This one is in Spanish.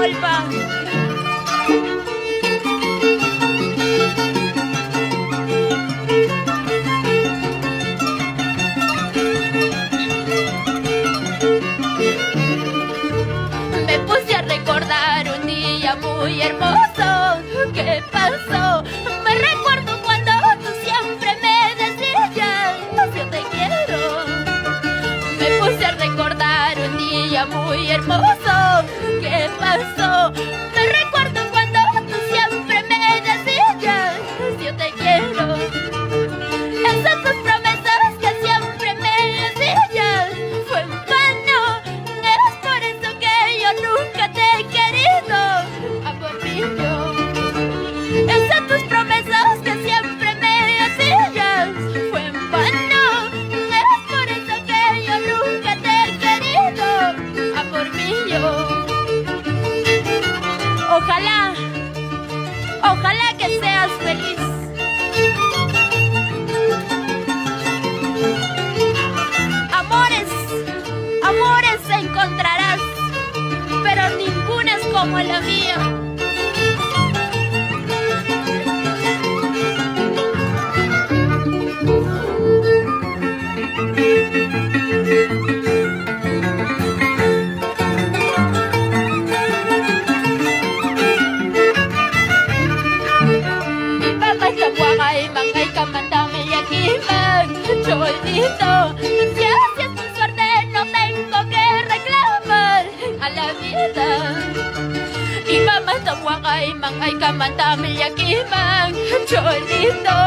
culpa. Me puse a recordar un día muy hermoso que pasó. Me recuerdo cuando tú siempre me decías, yo te quiero. Me puse a recordar un día muy hermoso que pasó. Me recuerdo cuando tú siempre me decías, yo te quiero. Esas tus promesas que siempre me decías fue en vano. Es por eso que yo nunca te he querido, amor mío. Esas tus promesas que siempre me decías fue en vano. Es por eso que yo nunca te he querido, amor mío. Ojalá, ojalá que seas feliz. Amores, amores encontrarás, pero ninguna es como la mía. Ay, mangay ka man dami yakiman, cholito. Si así es tu suerte, no tengo que reclamar a la vida. Y mamá tamwakay, mangay ka man dami yakiman, cholito.